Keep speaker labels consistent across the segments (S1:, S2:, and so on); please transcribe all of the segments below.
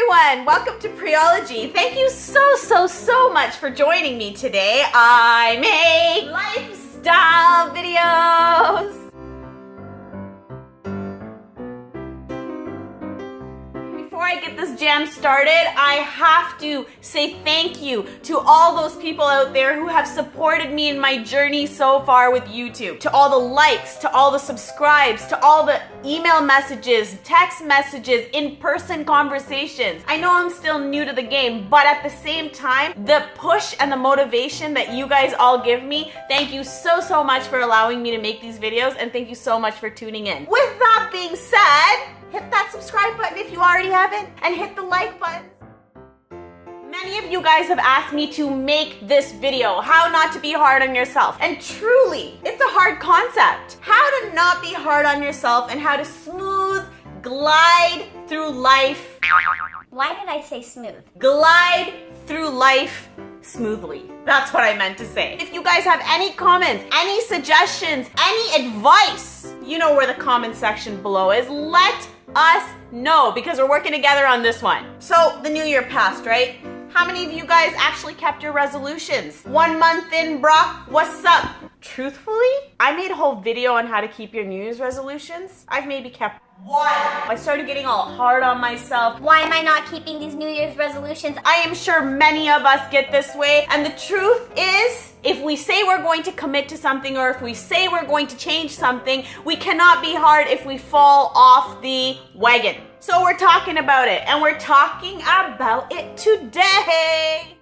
S1: everyone, welcome to Priology. Thank you so much for joining me today. I make lifestyle videos. Before I get this jam started, I have to say thank you to all those people out there who have supported me in my journey so far with YouTube. To all the likes, to all the subscribes, to all the email messages, text messages, in-person conversations. I know I'm still new to the game, but at the same time, the push and the motivation that you guys all give me, thank you so much for allowing me to make these videos, and thank you so much for tuning in. With that being said, hit that subscribe button if you already haven't, and hit the like button. Many of you guys have asked me to make this video, how not to be hard on yourself. And truly, it's a hard concept. How to not be hard on yourself and how to smooth glide through life.
S2: Why did I say smooth?
S1: Glide through life smoothly. That's what I meant to say. If you guys have any comments, any suggestions, any advice, you know where the comment section below is. Let us know, because we're working together on this one. So the new year passed, right? How many of you guys actually kept your resolutions? 1 month in, Brock, what's up? Truthfully, I made a whole video on how to keep your New Year's resolutions. I've maybe kept one. I started getting all hard on myself.
S2: Why am I not keeping these New Year's resolutions?
S1: I am sure many of us get this way. And the truth is, if we say we're going to commit to something, or if we say we're going to change something, we cannot be hard if we fall off the wagon. So we're talking about it, and we're talking about it today.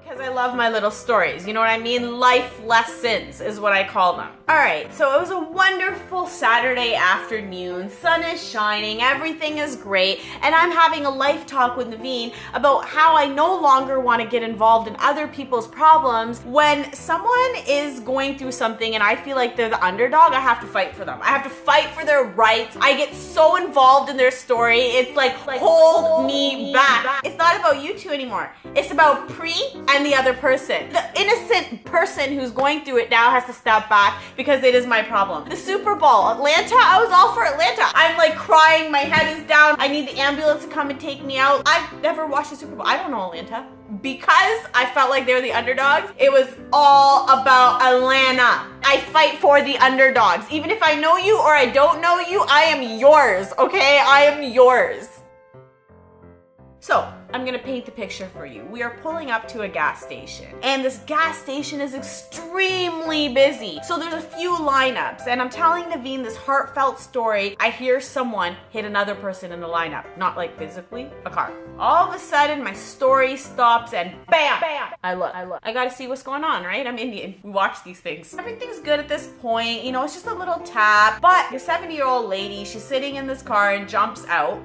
S1: Because I love my little stories, you know what I mean? Life lessons is what I call them. All right, so it was a wonderful Saturday afternoon. Sun is shining, everything is great, and I'm having a life talk with Naveen about how I no longer want to get involved in other people's problems. When someone is going through something and I feel like they're the underdog, I have to fight for them. I have to fight for their rights. I get so involved in their story, it's like hold me back. It's not about you two anymore. It's about Pri and the other person. The innocent person who's going through it now has to step back because it is my problem. The Super Bowl, Atlanta, I was all for Atlanta. I'm like crying, my head is down. I need the ambulance to come and take me out. I've never watched the Super Bowl. I don't know Atlanta. Because I felt like they were the underdogs, it was all about Atlanta. I fight for the underdogs. Even if I know you or I don't know you, I am yours, okay? I am yours. So, I'm gonna paint the picture for you. We are pulling up to a gas station, and this gas station is extremely busy. So there's a few lineups, and I'm telling Naveen this heartfelt story. I hear someone hit another person in the lineup, not like physically, a car. All of a sudden, my story stops, and bam! I look. I gotta see what's going on, right? I'm Indian. We watch these things. Everything's good at this point, you know, it's just a little tap. But the 70-year-old lady, she's sitting in this car and jumps out.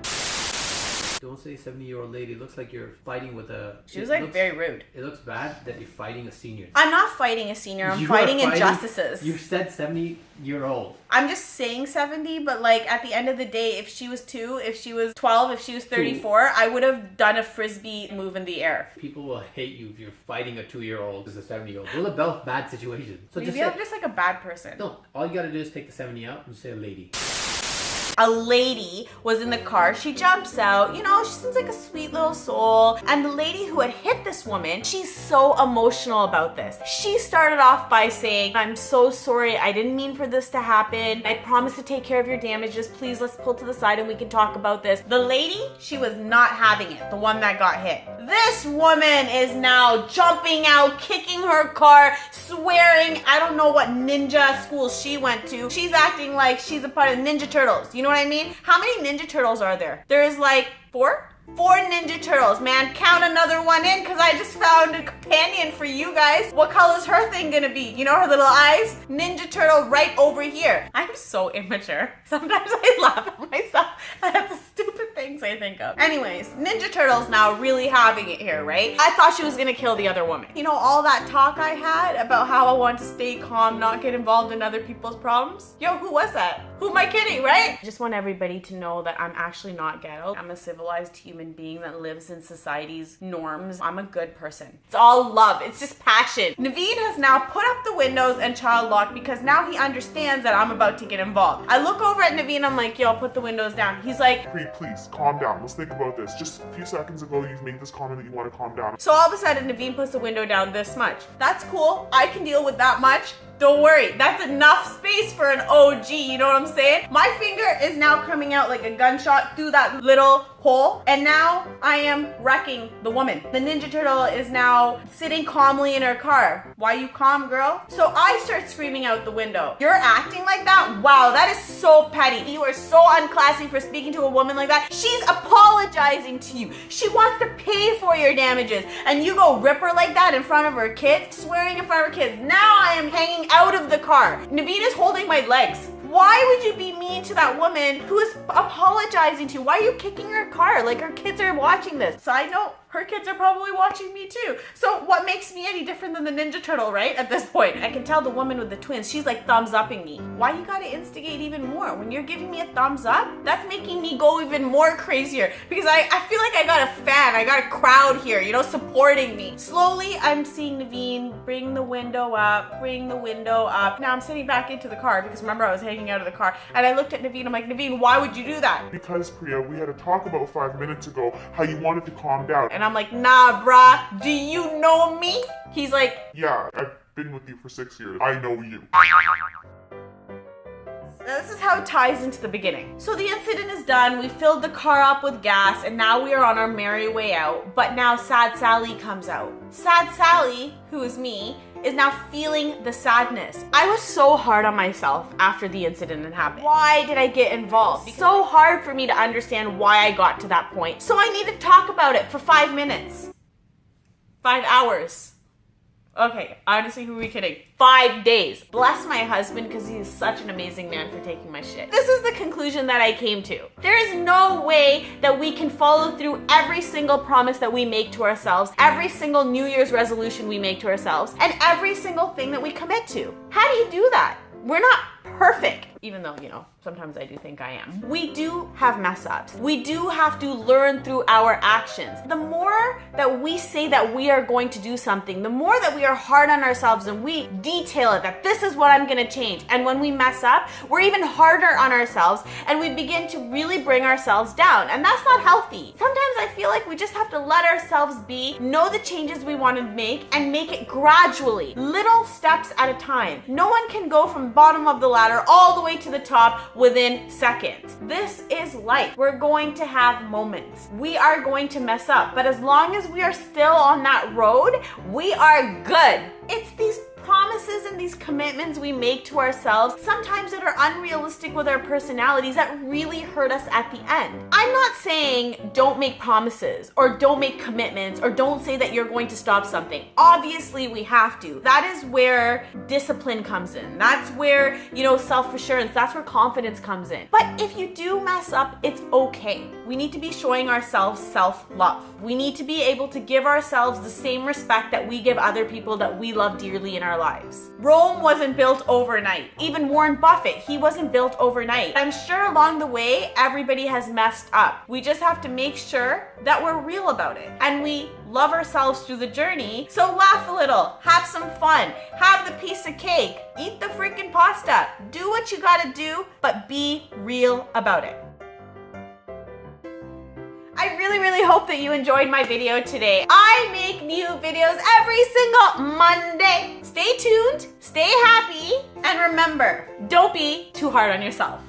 S3: Don't say 70-year-old lady. It looks like you're fighting with a...
S1: She was like very rude.
S3: It looks bad that you're fighting a senior.
S1: I'm not fighting a senior. I'm fighting injustices.
S3: You said 70-year-old.
S1: I'm just saying 70, but like at the end of the day, if she was 2, if she was 12, if she was 34, I would have done a frisbee move in the air.
S3: People will hate you if you're fighting a 2-year-old as a 70-year-old. They're both bad situations. So
S1: Maybe I'm just like a bad person.
S3: No, all you gotta do is take the 70 out and say a lady.
S1: A lady was in the car. She jumps out. You know, she seems like a sweet little soul. And the lady who had hit this woman, she's so emotional about this. She started off by saying, "I'm so sorry. I didn't mean for this to happen. I promise to take care of your damages. Please, let's pull to the side and we can talk about this." The lady, she was not having it, the one that got hit. This woman is now jumping out, kicking her car, swearing. I don't know what ninja school she went to. She's acting like she's a part of Ninja Turtles. You know what I mean? How many Ninja Turtles are there? There's like 4? 4 Ninja Turtles, man. Count another one in, because I just found a companion for you guys. What color is her thing gonna be? You know her little eyes? Ninja Turtle right over here. I'm so immature. Sometimes I laugh at myself at the stupid things I think of. Anyways, Ninja Turtle's now really having it here, right? I thought she was gonna kill the other woman. You know, all that talk I had about how I want to stay calm, not get involved in other people's problems? Yo, who was that? Who am I kidding, right? I just want everybody to know that I'm actually not ghetto. I'm a civilized human being that lives in society's norms. I'm a good person. It's all love. It's just passion. Naveen has now put up the windows and child lock because now he understands that I'm about to get involved. I look over at Naveen, I'm like, yo, put the windows down. He's like,
S4: Please calm calm down. Let's think about this. Just a few seconds ago, you've made this comment that you want to calm down.
S1: So all of a sudden, Naveen puts the window down this much. That's cool. I can deal with that much. Don't worry, that's enough space for an OG, you know what I'm saying? My finger is now coming out like a gunshot through that little hole, and now I am wrecking the woman. The Ninja Turtle is now sitting calmly in her car. Why you calm, girl? So I start screaming out the window. You're acting like that? Wow, that is so petty. You are so unclassy for speaking to a woman like that. She's apologizing to you. She wants to pay for your damages, and you go rip her like that in front of her kids, swearing in front of her kids. Now I am hanging out of the car. Naveen is holding my legs. Why would you be mean to that woman who is apologizing to you? Why are you kicking her car? Like, her kids are watching this. Side note, her kids are probably watching me too. So what makes me any different than the Ninja Turtle, right? At this point, I can tell the woman with the twins, she's like thumbs upping me. Why you gotta instigate even more? When you're giving me a thumbs up, that's making me go even more crazier because I feel like I got a fan, I got a crowd here, you know, supporting me. Slowly, I'm seeing Naveen bring the window up, bring the window up. Now I'm sitting back into the car because remember I was hanging out of the car and I looked at Naveen, I'm like, Naveen, why would you do that?
S4: Because, Priya, we had a talk about 5 minutes ago how you wanted to calm down.
S1: And I'm like, nah, bruh, do you know me? He's like,
S4: Yeah, I've been with you for 6 years. I know you.
S1: this is how it ties into the beginning. So the incident is done, we filled the car up with gas, and now we are on our merry way out. But now Sad Sally comes out. Sad Sally, who is me, is now feeling the sadness. I was so hard on myself after the incident had happened. Why did I get involved? It's so hard for me to understand why I got to that point. So I need to talk about it for 5 minutes. 5 hours. Okay, honestly, who are we kidding? 5 days. Bless my husband because he is such an amazing man for taking my shit. This is the conclusion that I came to. There is no way that we can follow through every single promise that we make to ourselves, every single New Year's resolution we make to ourselves, and every single thing that we commit to. How do you do that? We're not perfect, even though, you know, sometimes I do think I am. We do have mess ups. We do have to learn through our actions. The more that we say that we are going to do something, the more that we are hard on ourselves and we detail it, that this is what I'm gonna change. And when we mess up, we're even harder on ourselves and we begin to really bring ourselves down. And that's not healthy. Sometimes I feel like we just have to let ourselves be, know the changes we want to make, and make it gradually, little steps at a time. No one can go from bottom of the ladder all the way to the top within seconds. This is life. We're going to have moments. We are going to mess up, but as long as we are still on that road, we are good. It's these promises and these commitments we make to ourselves, sometimes that are unrealistic with our personalities, that really hurt us at the end. I'm not saying don't make promises or don't make commitments or don't say that you're going to stop something. Obviously we have to. That is where discipline comes in. That's where, you know, self-assurance, that's where confidence comes in. But if you do mess up, it's okay. We need to be showing ourselves self-love. We need to be able to give ourselves the same respect that we give other people that we love dearly in our lives. Rome wasn't built overnight. Even Warren Buffett, he wasn't built overnight. I'm sure along the way, everybody has messed up. We just have to make sure that we're real about it and we love ourselves through the journey. So laugh a little, have some fun, have the piece of cake, eat the freaking pasta, do what you gotta do, but be real about it. I really hope that you enjoyed my video today. I make new videos every single Monday. Stay tuned, stay happy, and remember, don't be too hard on yourself.